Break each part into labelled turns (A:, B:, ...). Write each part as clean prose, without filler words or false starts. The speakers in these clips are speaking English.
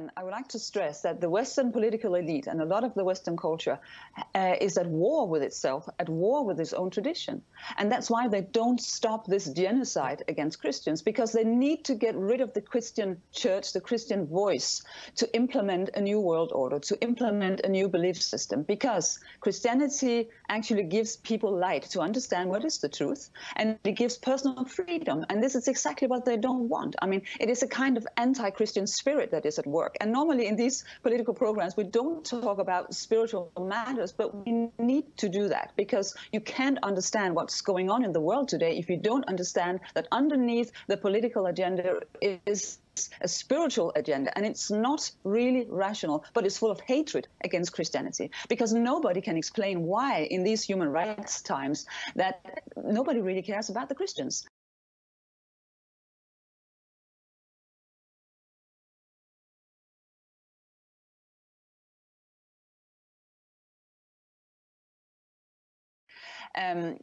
A: again, I would like to stress that the Western political elite and a lot of the Western culture is at war with itself, at war with its own tradition. And that's why they don't stop this genocide against Christians, because they need to get rid of the Christian church, the Christian voice, to implement a new world order, to implement a new belief system, because Christianity actually gives people light to understand what is the truth, and it gives personal freedom. And this is exactly what they don't want. I mean, it is a kind of anti-Christian spirit that is at work. And normally in these political programs, we don't talk about spiritual matters, but we need to do that, because you can't understand what's going on in the world today if you don't understand that underneath the political agenda is a spiritual agenda, and it's not really rational, but it's full of hatred against Christianity, because nobody can explain why in these human rights times that nobody really cares about the Christians.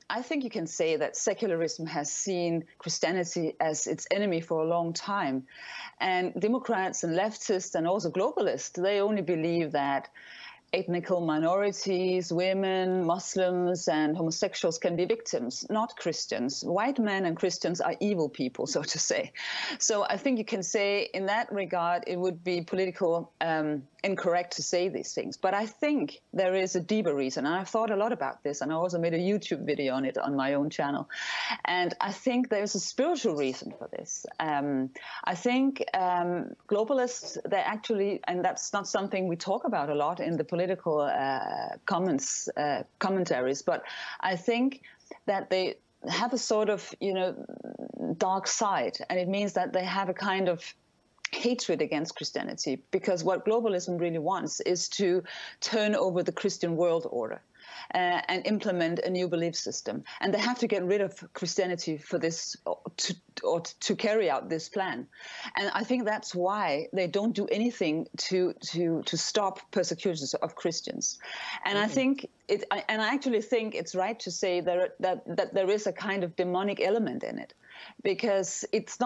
A: I think you can say that secularism has seen Christianity as its enemy for a long time. And Democrats and leftists and also globalists, they only believe that ethnical minorities, women, Muslims, and homosexuals can be victims, not Christians. White men and Christians are evil people, so to say. So I think you can say in that regard, it would be political incorrect to say these things. But I think there is a deeper reason. And I've thought a lot about this, and I also made a YouTube video on it on my own channel. And I think there's a spiritual reason for this. I think globalists, they actually, and that's not something we talk about a lot in the political commentaries, but I think that they have a sort of, dark side, and it means that they have a kind of hatred against Christianity, because what globalism really wants is to turn over the Christian world order and implement a new belief system. And they have to get rid of Christianity for this, to carry out this plan. And I think that's why they don't do anything to stop persecutions of Christians. And I think I actually think it's right to say that there is a kind of demonic element in it, because it's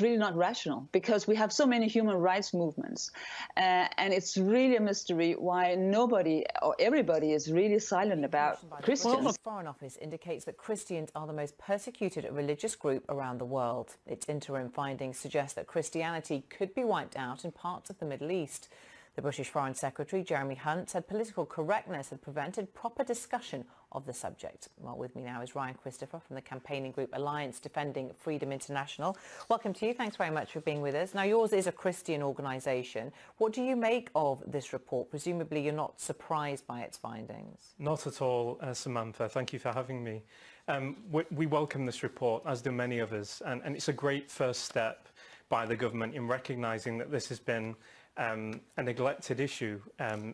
A: really not rational, because we have so many human rights movements, and it's really a mystery why nobody or everybody is really silent about Christians.
B: Well, the Foreign Office indicates that Christians are the most persecuted religious group around the world. Its interim findings suggest that Christianity could be wiped out in parts of the Middle East. The British Foreign Secretary, Jeremy Hunt, said political correctness had prevented proper discussion of the subject. Well, with me now is Ryan Christopher from the campaigning group Alliance Defending Freedom International. Welcome to you. Thanks very much for being with us. Now, yours is a Christian organisation. What do you make of this report? Presumably you're not surprised by its findings.
C: Not at all, Samantha. Thank you for having me. We welcome this report, as do many of us, and it's a great first step by the government in recognising that this has been a neglected issue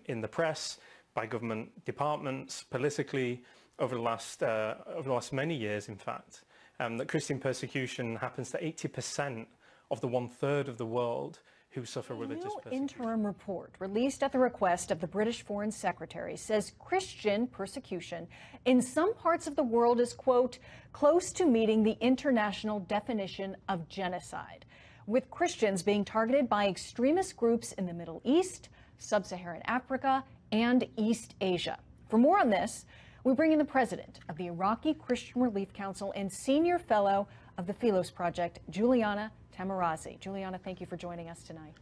C: in the press, by government departments, politically, over the last many years, in fact. That Christian persecution happens to 80% of the 1/3 of the world who suffer religious persecution.
D: A new interim report released at the request of the British Foreign Secretary says Christian persecution in some parts of the world is, quote, close to meeting the international definition of genocide, with Christians being targeted by extremist groups in the Middle East, Sub-Saharan Africa, and East Asia. For more on this, we bring in the president of the Iraqi Christian Relief Council and senior fellow of the Philos Project, Juliana Taimoorazi. Juliana, thank you for joining us tonight.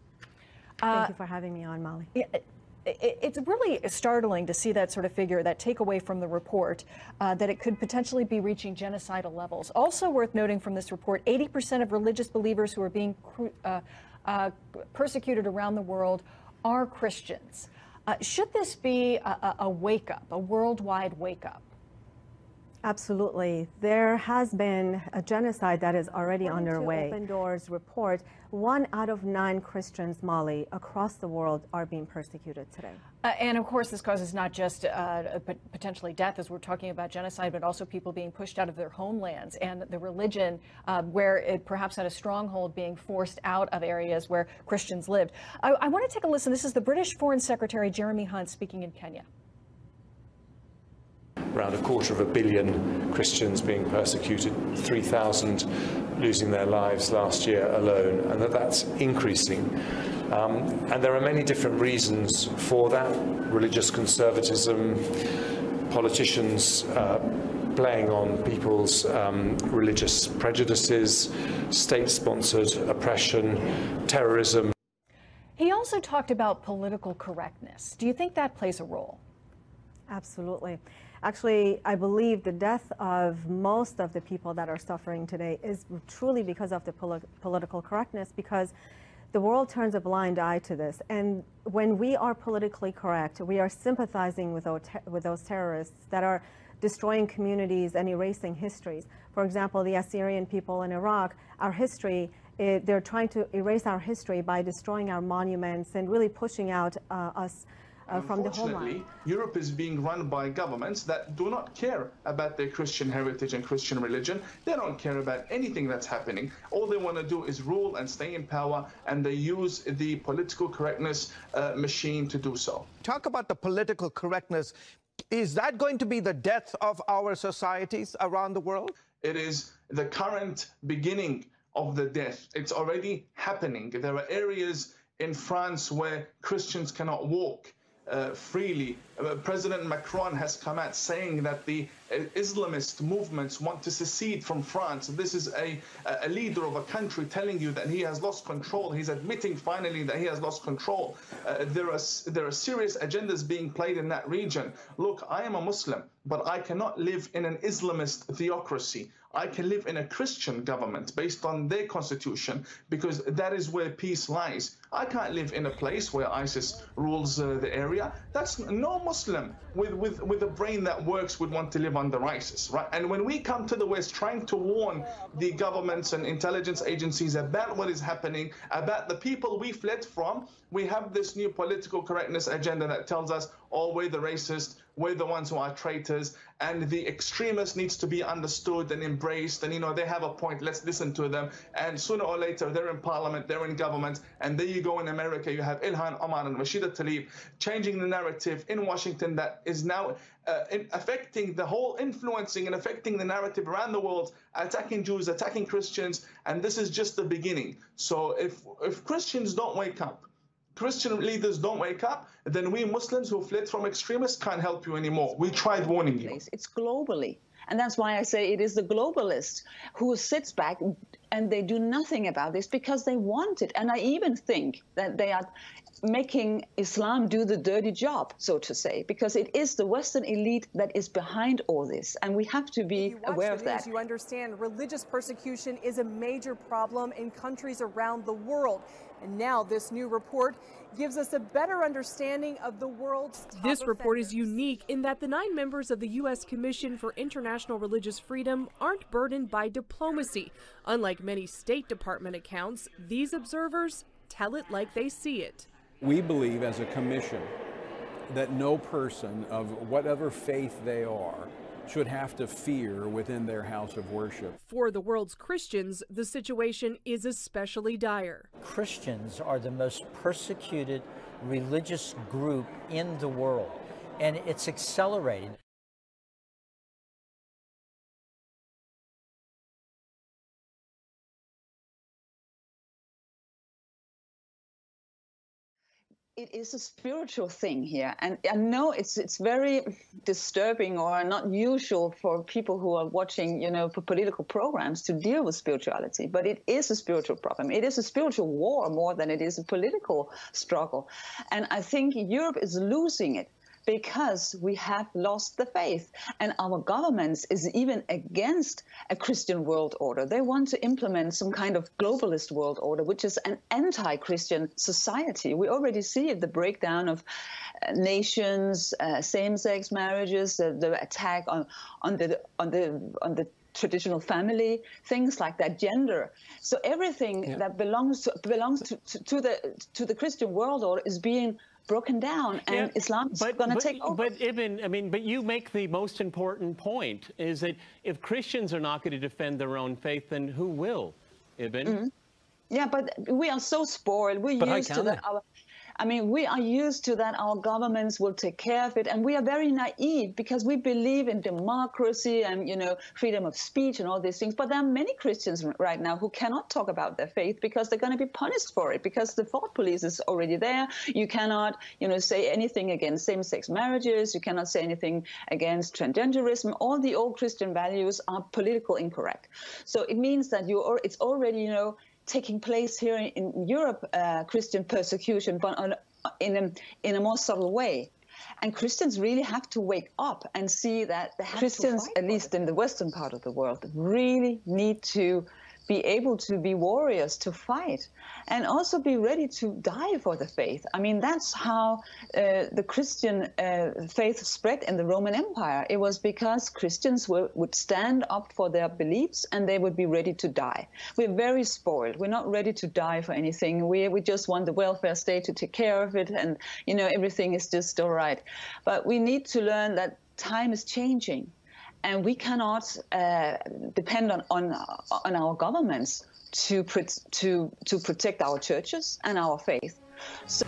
E: Thank you for having me on, Molly.
D: It's really startling to see that sort of figure, that takeaway from the report, that it could potentially be reaching genocidal levels. Also worth noting from this report, 80% of religious believers who are being persecuted around the world are Christians. Should this be a wake-up, a worldwide wake-up?
E: Absolutely. There has been a genocide that is already underway. Open Doors report, 1 out of 9 Christians, Molly, across the world are being persecuted today.
D: And of course, this causes not just potentially death, as we're talking about genocide, but also people being pushed out of their homelands, and the religion, where it perhaps had a stronghold, being forced out of areas where Christians lived. I want to take a listen. This is the British Foreign Secretary, Jeremy Hunt, speaking in Kenya.
F: Around 250 million Christians being persecuted, 3,000 losing their lives last year alone, and that's increasing. And there are many different reasons for that. Religious conservatism, politicians playing on people's religious prejudices, state-sponsored oppression, terrorism.
D: He also talked about political correctness. Do you think that plays a role?
E: Absolutely. Actually, I believe the death of most of the people that are suffering today is truly because of the political correctness, because the world turns a blind eye to this. And when we are politically correct, we are sympathizing with those terrorists that are destroying communities and erasing histories. For example, the Assyrian people in Iraq, our history, they're trying to erase our history by destroying our monuments and really pushing out us from the homeland.
G: Unfortunately, Europe is being run by governments that do not care about their Christian heritage and Christian religion. They don't care about anything that's happening. All they want to do is rule and stay in power, and they use the political correctness machine to do so.
H: Talk about the political correctness. Is that going to be the death of our societies around the world?
G: It is the current beginning of the death. It's already happening. There are areas in France where Christians cannot walk freely. President Macron has come out saying that the Islamist movements want to secede from France. This is a leader of a country telling you that he has lost control. He's admitting finally that he has lost control. There are serious agendas being played in that region. Look, I am a Muslim, but I cannot live in an Islamist theocracy. I can live in a Christian government based on their constitution, because that is where peace lies. I can't live in a place where ISIS rules the area. That's no Muslim with a brain that works would want to live under ISIS, right? And when we come to the West trying to warn the governments and intelligence agencies about what is happening, about the people we fled from, we have this new political correctness agenda that tells us, oh, we're the racist, we're the ones who are traitors, and the extremist needs to be understood and embraced, and, you know, they have a point, let's listen to them. And sooner or later, they're in parliament, they're in government, and there you go in America, you have Ilhan Omar and Rashida Tlaib changing the narrative in Washington that is now affecting the whole, influencing and affecting the narrative around the world, attacking Jews, attacking Christians, and this is just the beginning. So if Christians don't wake up, Christian leaders don't wake up, then we Muslims who fled from extremists can't help you anymore. We tried warning you.
A: It's globally. And that's why I say it is the globalists who sits back and they do nothing about this because they want it. And I even think that they are making Islam do the dirty job, so to say, because it is the Western elite that is behind all this. And we have to be aware of that.
I: You understand religious persecution is a major problem in countries around the world. And now this new report gives us a better understanding of the world's top
J: This report
I: offenders.
J: is unique in that the 9 members of the U.S. Commission for International Religious Freedom aren't burdened by diplomacy. Unlike many State Department accounts, these observers tell it like they see it.
K: We believe as a commission that no person of whatever faith they are should have to fear within their house of worship.
J: For the world's Christians, the situation is especially dire.
L: Christians are the most persecuted religious group in the world, and it's accelerating.
A: It is a spiritual thing here, and I know it's very disturbing or not usual for people who are watching, you know, political programs to deal with spirituality, but it is a spiritual problem. It is a spiritual war more than it is a political struggle, and I think Europe is losing it because we have lost the faith, and our governments is even against a Christian world order. They want to implement some kind of globalist world order, which is an anti-Christian society. We already see the breakdown of nations, same-sex marriages, the attack on the traditional family, things like that, gender. So everything that belongs to the Christian world order is being broken down, and Islam is going to take over.
M: But Ibn, I mean, but you make the most important point, is that if Christians are not going to defend their own faith, then who will, Ibn?
A: Yeah, but we are so spoiled. We're used to that. I mean, we are used to that. Our governments will take care of it. And we are very naive because we believe in democracy and, you know, freedom of speech and all these things. But there are many Christians right now who cannot talk about their faith because they're going to be punished for it, because the thought police is already there. You cannot, you know, say anything against same-sex marriages. You cannot say anything against transgenderism. All the old Christian values are politically incorrect. So it means that it's already, you know, taking place here in Europe, Christian persecution, but in a more subtle way. And Christians really have to wake up and see that Christians, at least in the Western part of the world, really need to be able to be warriors, to fight, and also be ready to die for the faith. I mean, that's how the Christian faith spread in the Roman Empire. It was because Christians would stand up for their beliefs and they would be ready to die. We're very spoiled. We're not ready to die for anything. We just want the welfare state to take care of it, and, you know, everything is just all right. But we need to learn that time is changing. And we cannot depend on our governments to protect our churches and our faith. So